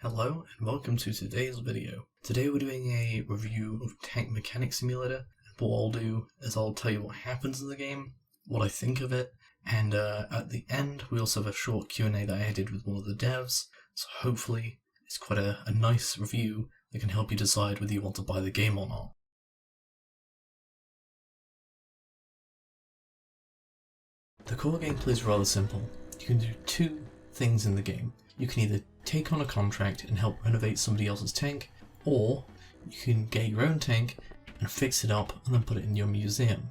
Hello and welcome to today's video. Today we're doing a review of Tank Mechanic Simulator. What I'll do is I'll tell you what happens in the game, what I think of it, and at the end we also have a short Q&A that I did with one of the devs, so hopefully it's quite a nice review that can help you decide whether you want to buy the game or not. The core gameplay is rather simple. You can do two things in the game. You can either take on a contract and help renovate somebody else's tank, or you can get your own tank and fix it up and then put it in your museum.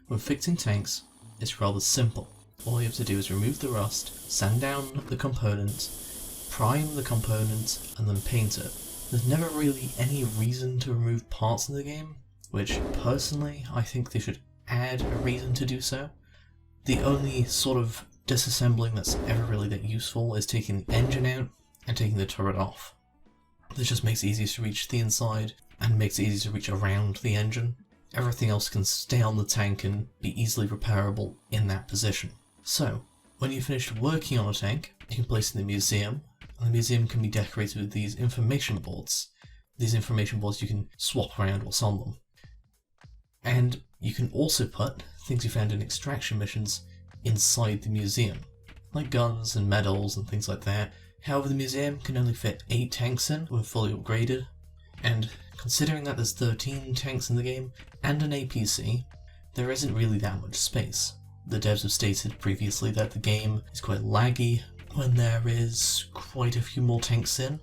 When fixing tanks, it's rather simple. All you have to do is remove the rust, sand down the components, prime the components, and then paint it. There's never really any reason to remove parts in the game, which personally I think they should add a reason to do so. The only sort of disassembling that's ever really that useful is taking the engine out and taking the turret off. This just makes it easier to reach the inside and makes it easier to reach around the engine. Everything else can stay on the tank and be easily repairable in that position. So, when you've finished working on a tank, you can place it in the museum, and the museum can be decorated with these information boards. These information boards you can swap around what's on them. And you can also put things you found in extraction missions inside the museum, like guns and medals and things like that. However, the museum can only fit 8 tanks in when fully upgraded, and considering that there's 13 tanks in the game and an APC, there isn't really that much space. The devs have stated previously that the game is quite laggy when there is quite a few more tanks in,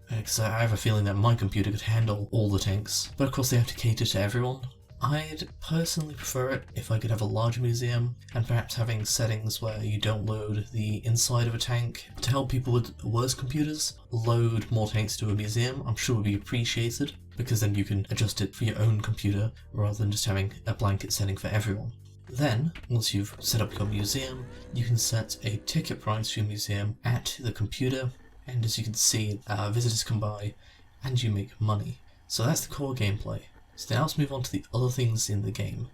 because I have a feeling that my computer could handle all the tanks, but of course they have to cater to everyone. I'd personally prefer it if I could have a larger museum, and perhaps having settings where you don't load the inside of a tank to help people with worse computers load more tanks to a museum. I'm sure would be appreciated, because then you can adjust it for your own computer rather than just having a blanket setting for everyone. Then, once you've set up your museum, you can set a ticket price for your museum at the computer, and as you can see, visitors come by and you make money. So that's the core gameplay. So now let's move on to the other things in the game.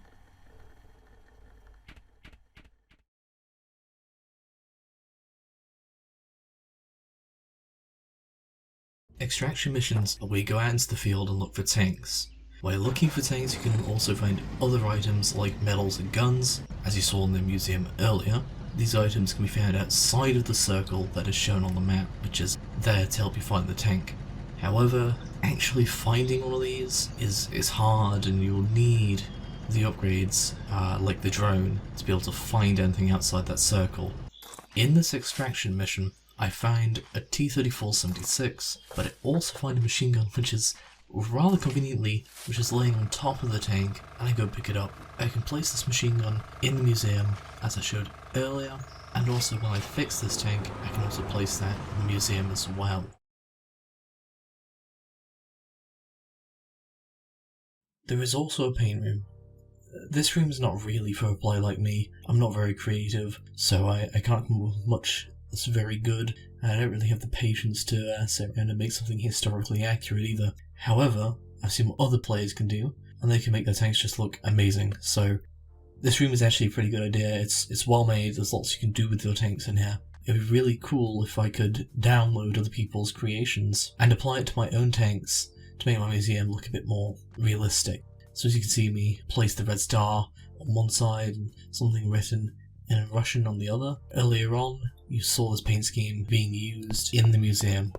Extraction missions are where you go out into the field and look for tanks. While looking for tanks, you can also find other items like medals and guns, as you saw in the museum earlier. These items can be found outside of the circle that is shown on the map, which is there to help you find the tank. However, actually finding one of these is hard, and you'll need the upgrades, like the drone, to be able to find anything outside that circle. In this extraction mission, I found a T-34-76, but I also find a machine gun which is rather conveniently, which is laying on top of the tank, and I go pick it up. I can place this machine gun in the museum, as I showed earlier, and also when I fix this tank, I can also place that in the museum as well. There is also a paint room. This room is not really for a player like me. I'm not very creative, so I can't come up with much that's very good. I don't really have the patience to sit around and make something historically accurate either. However, I've seen what other players can do, and they can make their tanks just look amazing. So this room is actually a pretty good idea. It's well made, there's lots you can do with your tanks in here. It would be really cool if I could download other people's creations and apply it to my own tanks to make my museum look a bit more realistic. So as you can see me place the red star on one side and something written in Russian on the other. Earlier on, you saw this paint scheme being used in the museum.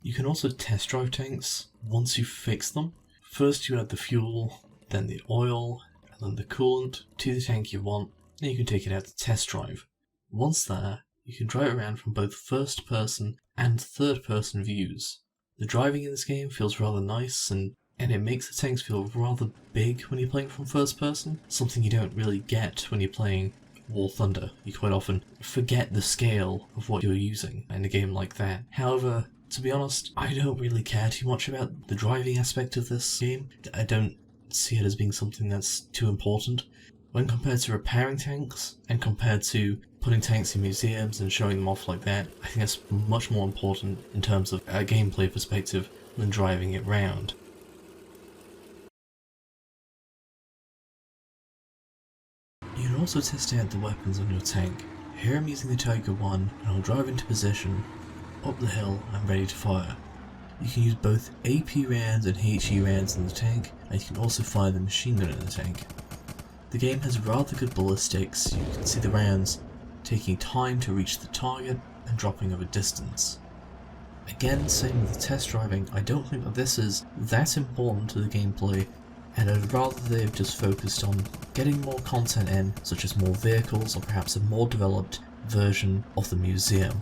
You can also test drive tanks once you fix them. First you add the fuel, then the oil, and then the coolant to the tank you want, then you can take it out to test drive. Once there, you can drive around from both first person and third person views. The driving in this game feels rather nice, and it makes the tanks feel rather big when you're playing from first person, something you don't really get when you're playing War Thunder. You quite often forget the scale of what you're using in a game like that. However, to be honest, I don't really care too much about the driving aspect of this game. I don't see it as being something that's too important. When compared to repairing tanks, and compared to putting tanks in museums and showing them off like that, I think that's much more important in terms of a gameplay perspective than driving it round. You can also test out the weapons on your tank. Here I'm using the Tiger 1 and I'll drive into position, up the hill and ready to fire. You can use both AP rounds and HE rounds in the tank, and you can also fire the machine gun in the tank. The game has rather good ballistics. You can see the rounds taking time to reach the target and dropping over distance. Again, same with the test driving, I don't think that this is that important to the gameplay, and I'd rather they've just focused on getting more content in, such as more vehicles or perhaps a more developed version of the museum.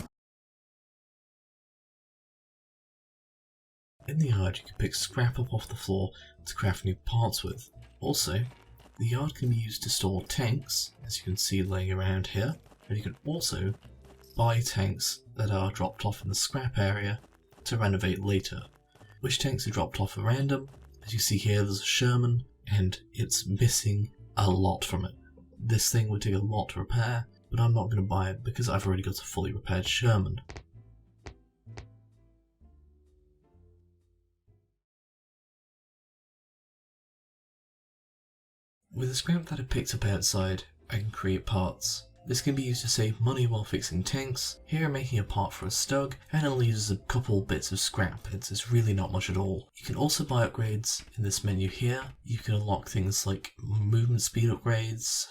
In the yard you can pick scrap up off the floor to craft new parts with. Also, the yard can be used to store tanks, as you can see laying around here, and you can also buy tanks that are dropped off in the scrap area to renovate later. Which tanks are dropped off are random. As you see here, there's a Sherman, and it's missing a lot from it. This thing would take a lot to repair, but I'm not going to buy it because I've already got a fully repaired Sherman. With the scrap that I picked up outside, I can create parts. This can be used to save money while fixing tanks. Here I'm making a part for a Stug, and it leaves a couple bits of scrap. It's really not much at all. You can also buy upgrades in this menu here. You can unlock things like movement speed upgrades,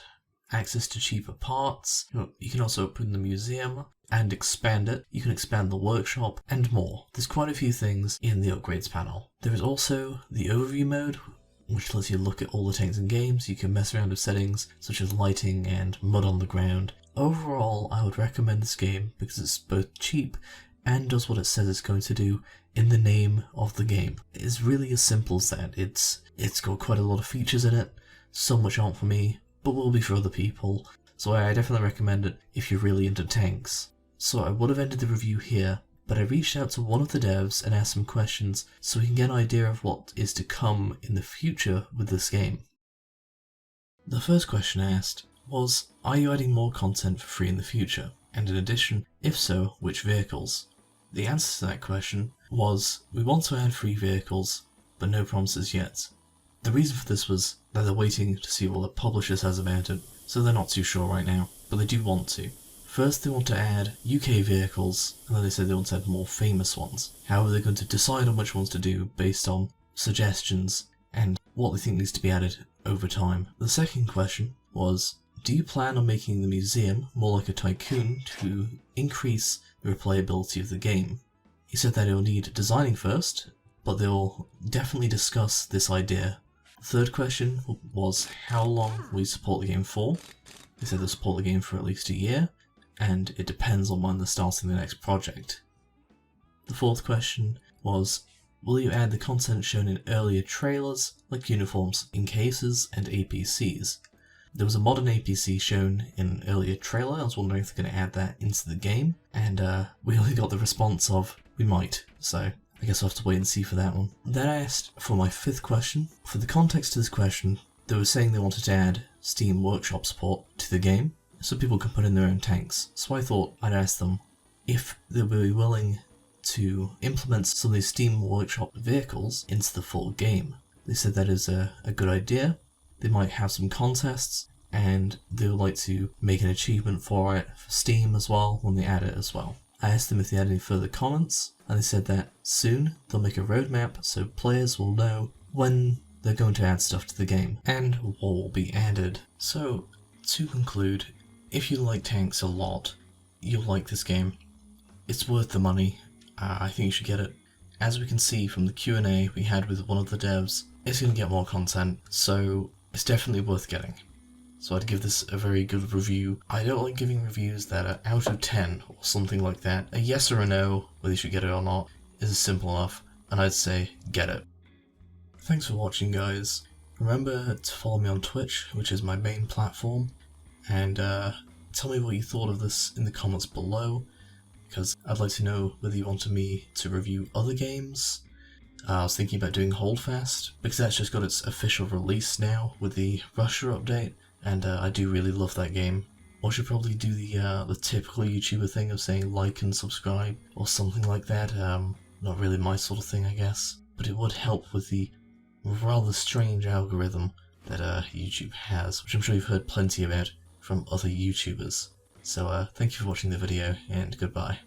access to cheaper parts. You can also open the museum and expand it. You can expand the workshop and more. There's quite a few things in the upgrades panel. There is also the overview mode, which lets you look at all the tanks and games. You can mess around with settings such as lighting and mud on the ground. Overall, I would recommend this game because it's both cheap and does what it says it's going to do in the name of the game. It's really as simple as that. It's got quite a lot of features in it. So much aren't for me, but will be for other people. So I definitely recommend it if you're really into tanks. So I would have ended the review here, but I reached out to one of the devs and asked some questions so we can get an idea of what is to come in the future with this game. The first question I asked was, are you adding more content for free in the future? And in addition, if so, which vehicles? The answer to that question was, we want to add free vehicles, but no promises yet. The reason for this was that they're waiting to see what the publisher says about it, so they're not too sure right now, but they do want to. First they want to add UK vehicles, and then they said they want to add more famous ones. However, they're going to decide on which ones to do based on suggestions and what they think needs to be added over time. The second question was, do you plan on making the museum more like a Tycoon to increase the replayability of the game? He said that it will need designing first, but they will definitely discuss this idea. The third question was, how long will you support the game for? They said they'll support the game for at least a year, and it depends on when they're starting the next project. The fourth question was, will you add the content shown in earlier trailers, like uniforms in cases and APCs? There was a modern APC shown in an earlier trailer. I was wondering if they're going to add that into the game, and we only got the response of, we might, so I guess I'll have to wait and see for that one. Then I asked for my fifth question. For the context to this question, they were saying they wanted to add Steam Workshop support to the game, so people can put in their own tanks. So I thought I'd ask them if they would be willing to implement some of these Steam Workshop vehicles into the full game. They said that is a good idea. They might have some contests, and they would like to make an achievement for it for Steam as well when they add it as well. I asked them if they had any further comments, and they said that soon they'll make a roadmap so players will know when they're going to add stuff to the game and what will be added. So to conclude, if you like tanks a lot, you'll like this game. It's worth the money. I think you should get it. As we can see from the Q&A we had with one of the devs, it's going to get more content, so it's definitely worth getting. So I'd give this a very good review. I don't like giving reviews that are out of 10 or something like that. A yes or a no, whether you should get it or not, is simple enough, and I'd say get it. Thanks for watching, guys. Remember to follow me on Twitch, which is my main platform, and tell me what you thought of this in the comments below, because I'd like to know whether you wanted me to review other games. I was thinking about doing Holdfast, because that's just got its official release now with the Russia update, and I do really love that game. Or should probably do the typical YouTuber thing of saying like and subscribe, or something like that. Not really my sort of thing, I guess, but it would help with the rather strange algorithm that YouTube has, which I'm sure you've heard plenty about from other YouTubers. So thank you for watching the video, and goodbye.